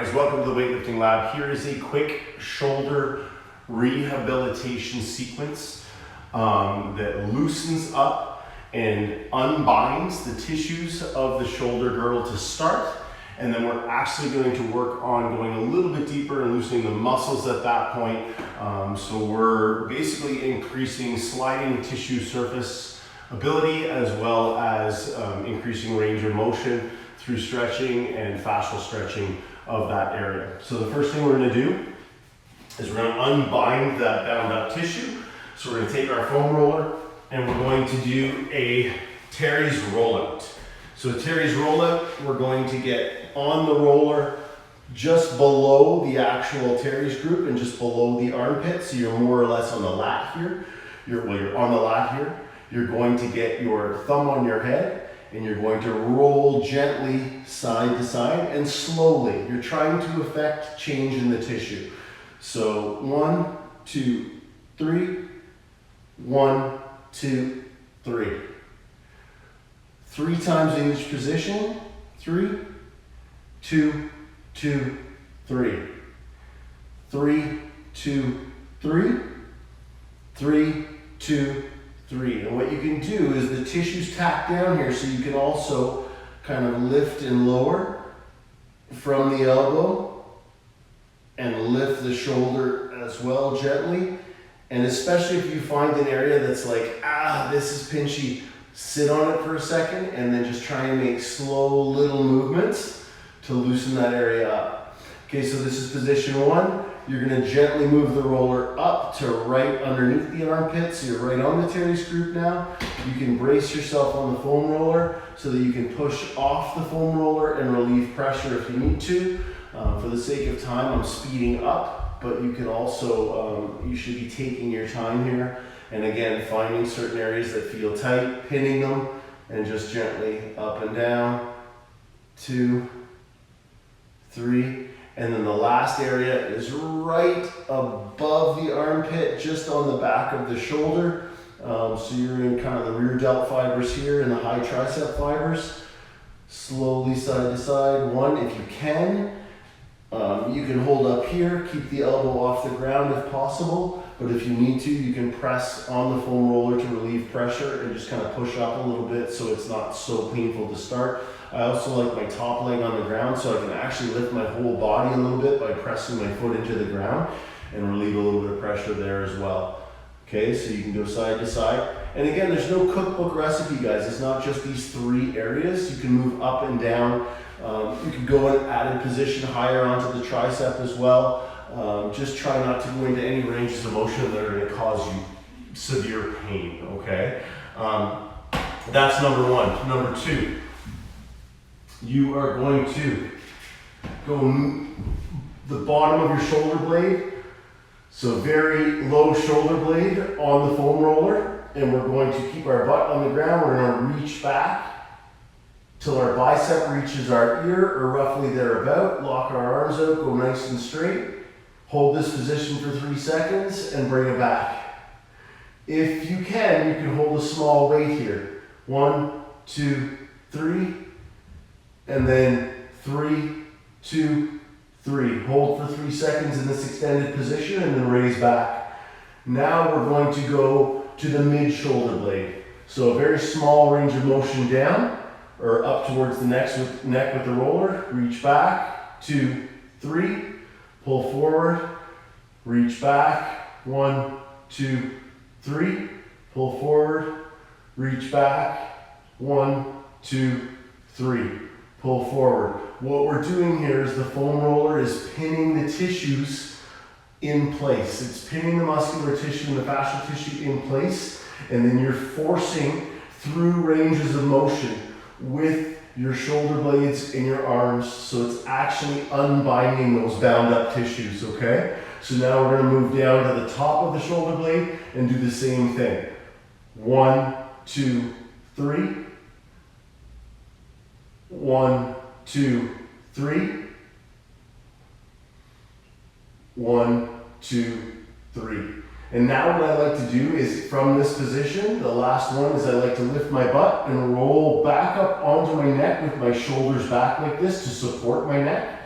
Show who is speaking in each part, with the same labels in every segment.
Speaker 1: guys, welcome to the Weightlifting Lab. Here is a quick shoulder rehabilitation sequence that loosens up and unbinds the tissues of the shoulder girdle to start. And then we're actually going to work on going a little bit deeper and loosening the muscles at that point. So we're basically increasing sliding tissue surface ability as well as increasing range of motion through stretching and fascial stretching of that area. So the first thing we're going to do is we're going to unbind that bound up tissue. So we're going to take our foam roller and we're going to do a Terry's rollout. So a Terry's rollout, we're going to get on the roller just below the actual Terry's group and just below the armpit. So you're more or less on the lat here. You're on the lat here. You're going to get your thumb on your head and you're going to roll gently side to side and slowly. You're trying to affect change in the tissue. So 1, 2, 3, 1, 2, 3. 3 times in each position. 3, 2, 2, 3. 3, 2, 3. 3, 2, 3. And what you can do is the tissue's tacked down here, so you can also kind of lift and lower from the elbow and lift the shoulder as well gently. And especially if you find an area that's like, this is pinchy, sit on it for a second and then just try and make slow little movements to loosen that area up. Okay, so this is position 1. You're going to gently move the roller up to right underneath the armpit. So you're right on the Terry's group now. You can brace yourself on the foam roller so that you can push off the foam roller and relieve pressure if you need to. For the sake of time, I'm speeding up, but you can also, you should be taking your time here. And again, finding certain areas that feel tight, pinning them, and just gently up and down. 2, 3. And then the last area is right above the armpit, just on the back of the shoulder. So you're in kind of the rear delt fibers here and the high tricep fibers. Slowly side to side. 1, if you can. You can hold up here, keep the elbow off the ground if possible. But if you need to, you can press on the foam roller to relieve pressure and just kind of push up a little bit so it's not so painful to start. I also like my top leg on the ground so I can actually lift my whole body a little bit by pressing my foot into the ground and relieve a little bit of pressure there as well. Okay, so you can go side to side. And again, there's no cookbook recipe, guys. It's not just these 3 areas. You can move up and down. You can go in added position higher onto the tricep as well. Just try not to go into any ranges of motion that are going to cause you severe pain, okay? That's number 1. Number 2, you are going to go the bottom of your shoulder blade, so very low shoulder blade on the foam roller, and we're going to keep our butt on the ground. We're going to reach back till our bicep reaches our ear or roughly thereabout. Lock our arms out, go nice and straight. Hold this position for 3 seconds and bring it back. If you can hold a small weight here. 1, 2, 3, and then 3, 2, 3. Hold for 3 seconds in this extended position and then raise back. Now we're going to go to the mid shoulder blade. So a very small range of motion down or up towards the neck with the roller. Reach back. 2, 3. Pull forward, reach back. 1, 2, 3. Pull forward, reach back. 1, 2, 3. Pull forward. What we're doing here is the foam roller is pinning the tissues in place. It's pinning the muscular tissue and the fascial tissue in place, and then you're forcing through ranges of motion with your shoulder blades in your arms, so it's actually unbinding those bound up tissues, okay? So now we're going to move down to the top of the shoulder blade and do the same thing. 1, 2, 3. 1, 2, 3. 1, 2, 3. And now what I like to do is from this position, the last one is I like to lift my butt and roll back up onto my neck with my shoulders back like this to support my neck.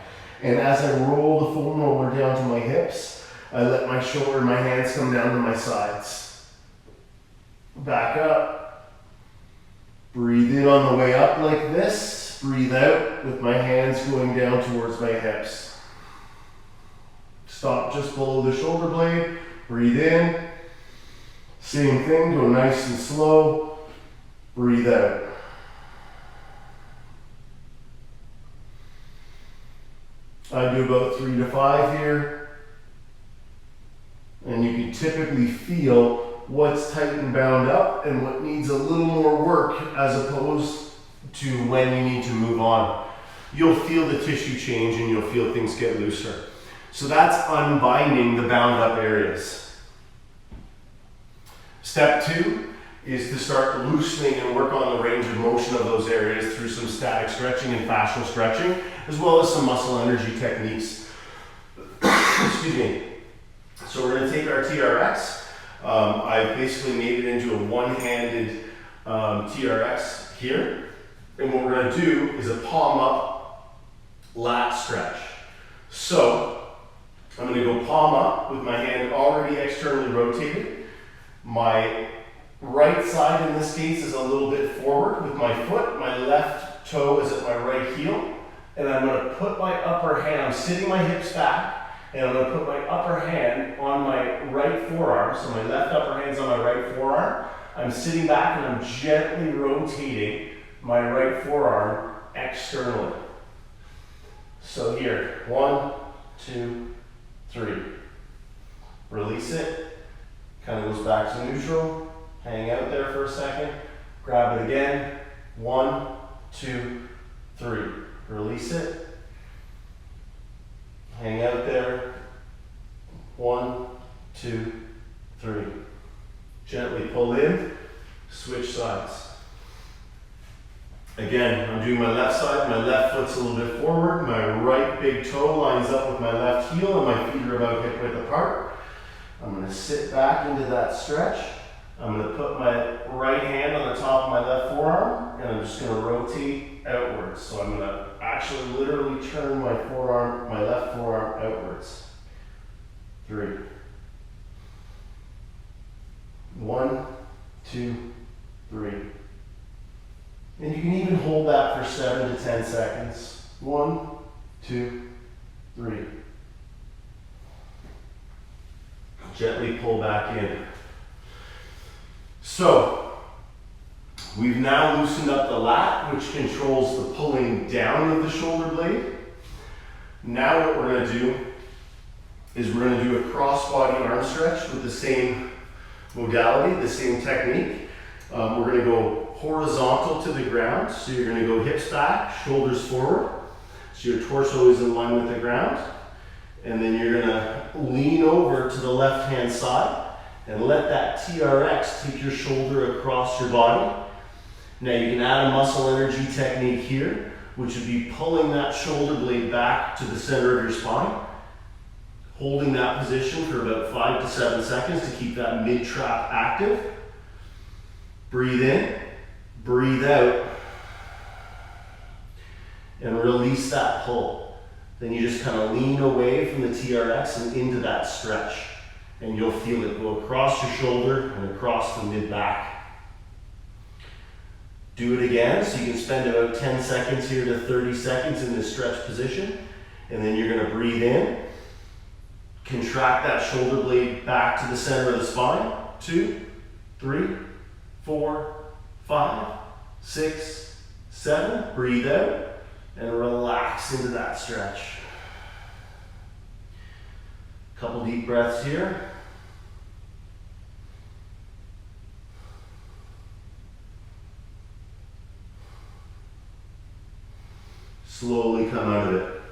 Speaker 1: And as I roll the foam roller down to my hips, I let my hands come down to my sides. Back up. Breathe in on the way up like this. Breathe out with my hands going down towards my hips. Stop just below the shoulder blade. Breathe in. Same thing, go nice and slow. Breathe out. I do about 3 to 5 here. And you can typically feel what's tight and bound up and what needs a little more work as opposed to when you need to move on. You'll feel the tissue change and you'll feel things get looser. So that's unbinding the bound up areas. Step 2 is to start loosening and work on the range of motion of those areas through some static stretching and fascial stretching, as well as some muscle energy techniques. Excuse me. So we're going to take our TRX. I've basically made it into a one-handed TRX here. And what we're going to do is a palm up lat stretch. So I'm going to go palm up with my hand already externally rotated. My right side in this case is a little bit forward with my foot. My left toe is at my right heel. And I'm going to put my upper hand, I'm sitting my hips back, and I'm going to put my upper hand on my right forearm. So my left upper hand's on my right forearm. I'm sitting back and I'm gently rotating my right forearm externally. So here, 1, 2, 3. Release it. Kind of goes back to neutral. Hang out there for a second. Grab it again. 1, 2, 3. Release it. Hang out there. 1, 2, 3. Gently pull in. Switch sides. Again, I'm doing my left side. My left foot's a little bit forward. My right big toe lines up with my left heel and my feet are about hip width apart. I'm going to sit back into that stretch. I'm going to put my right hand on the top of my left forearm and I'm just going to rotate outwards. So I'm going to actually literally turn my forearm, my left forearm outwards. 3. 1, 2, 3. And you can even hold that for 7 to 10 seconds. 1, 2, 3. Gently pull back in. So, we've now loosened up the lat, which controls the pulling down of the shoulder blade. Now what we're going to do is we're going to do a cross-body arm stretch with the same modality, the same technique. We're going to go horizontal to the ground. So you're going to go hips back, shoulders forward. So your torso is in line with the ground. And then you're going to lean over to the left-hand side and let that TRX take your shoulder across your body. Now you can add a muscle energy technique here, which would be pulling that shoulder blade back to the center of your spine, holding that position for about 5 to 7 seconds to keep that mid-trap active. Breathe in, breathe out, and release that pull. Then you just kind of lean away from the TRX and into that stretch. And you'll feel it go across your shoulder and across the mid-back. Do it again, so you can spend about 10 seconds here to 30 seconds in this stretch position. And then you're going to breathe in. Contract that shoulder blade back to the center of the spine. 2, 3, 4, 5, 6, 7. Breathe out and relax into that stretch. Couple deep breaths here. Slowly come out of it.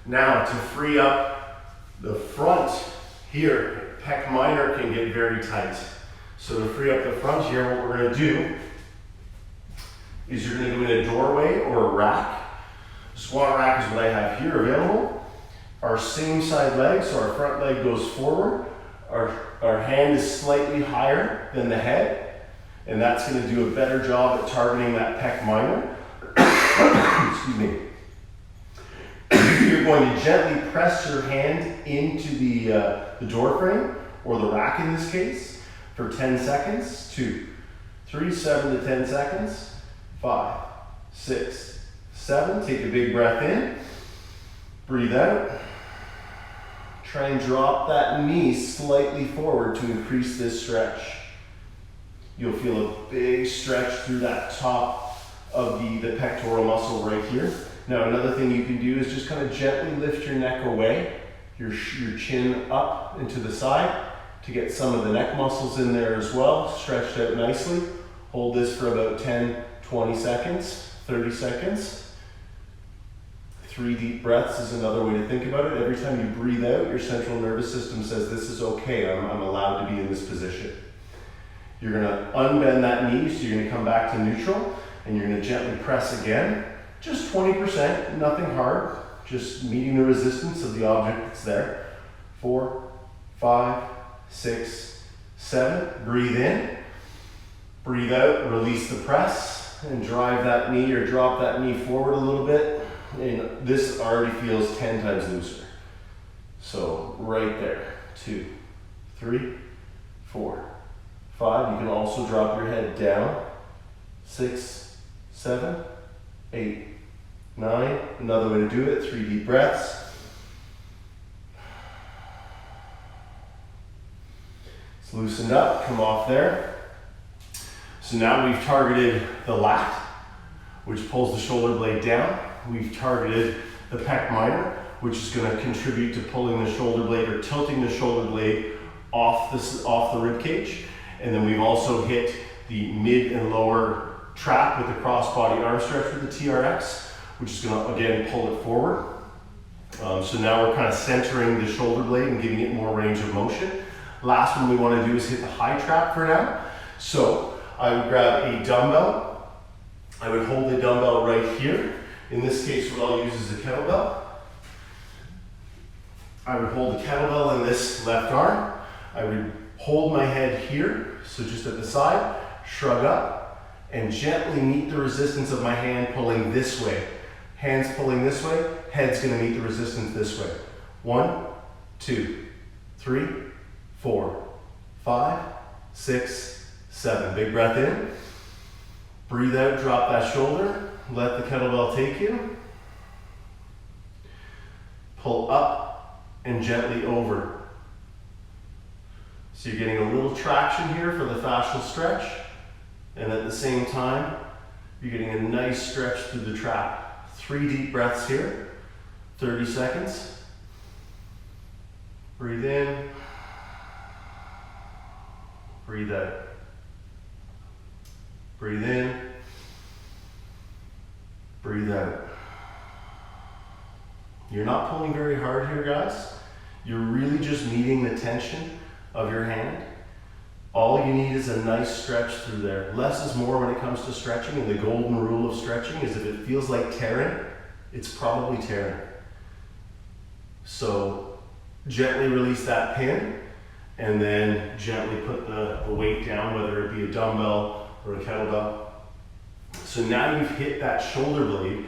Speaker 1: Now to free up the front here, pec minor can get very tight. So to free up the front here, what we're going to do is you're going to go in a doorway or a rack. Squat rack is what I have here available. Our same side leg, so our front leg goes forward. Our hand is slightly higher than the head, and that's going to do a better job at targeting that pec minor. Excuse me. you're going to gently press your hand into the door frame, or the rack in this case, for 10 seconds. 2, 3, 7 to 10 seconds. 5, 6, 7. Take a big breath in. Breathe out. Try and drop that knee slightly forward to increase this stretch. You'll feel a big stretch through that top of the pectoral muscle right here. Now another thing you can do is just kind of gently lift your neck away, your chin up and to the side to get some of the neck muscles in there as well, stretched out nicely. Hold this for about 10, 20 seconds, 30 seconds. 3 deep breaths is another way to think about it. Every time you breathe out, your central nervous system says, this is okay, I'm allowed to be in this position. You're gonna unbend that knee, so you're gonna come back to neutral, and you're gonna gently press again. Just 20%, nothing hard, just meeting the resistance of the object that's there. 4, 5, 6, 7, breathe in. Breathe out, release the press, and drive that knee or drop that knee forward a little bit. And this already feels 10 times looser. So right there, 2, 3, 4, 5. You can also drop your head down. 6, 7, 8, 9. Another way to do it, 3 deep breaths. It's loosened up, come off there. So now we've targeted the lat, which pulls the shoulder blade down. We've targeted the pec minor, which is going to contribute to pulling the shoulder blade or tilting the shoulder blade off the rib cage. And then we've also hit the mid and lower trap with the cross-body arm stretch with the TRX, which is going to, again, pull it forward. So now we're kind of centering the shoulder blade and giving it more range of motion. Last one we want to do is hit the high trap for now. So I would grab a dumbbell. I would hold the dumbbell right here. In this case, what I'll use is a kettlebell. I would hold the kettlebell in this left arm. I would hold my head here, so just at the side, shrug up, and gently meet the resistance of my hand pulling this way. Hands pulling this way, head's gonna meet the resistance this way. 1, 2, 3, 4, 5, 6, 7. Big breath in. Breathe out, drop that shoulder. Let the kettlebell take you. Pull up and gently over. So you're getting a little traction here for the fascial stretch, and at the same time, you're getting a nice stretch through the trap. 3 deep breaths here, 30 seconds. Breathe in, breathe out. Breathe in, breathe out. You're not pulling very hard here, guys. You're really just meeting the tension of your hand. All you need is a nice stretch through there. Less is more when it comes to stretching, and the golden rule of stretching is if it feels like tearing, it's probably tearing. So gently release that pin, and then gently put the weight down, whether it be a dumbbell or a kettlebell. So now you've hit that shoulder blade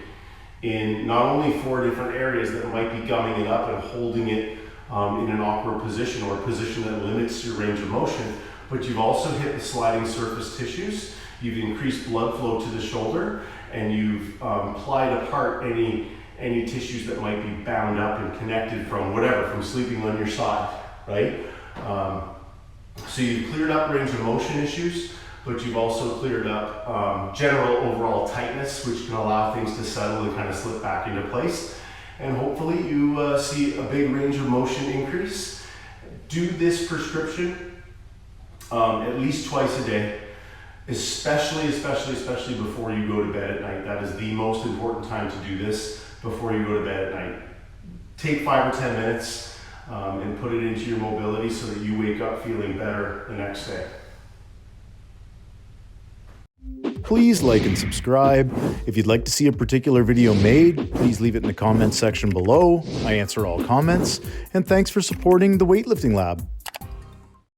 Speaker 1: in not only 4 different areas that might be gumming it up and holding it in an awkward position or a position that limits your range of motion, but you've also hit the sliding surface tissues, you've increased blood flow to the shoulder, and you've plied apart any tissues that might be bound up and connected from whatever, from sleeping on your side, right? So you've cleared up range of motion issues, but you've also cleared up general overall tightness, which can allow things to settle and kind of slip back into place. And hopefully you see a big range of motion increase. Do this prescription at least twice a day, especially before you go to bed at night. That is the most important time to do this, before you go to bed at night. Take 5 or 10 minutes and put it into your mobility so that you wake up feeling better the next day.
Speaker 2: Please like and subscribe. If you'd like to see a particular video made, please leave it in the comments section below. I answer all comments. And thanks for supporting the Weightlifting Lab.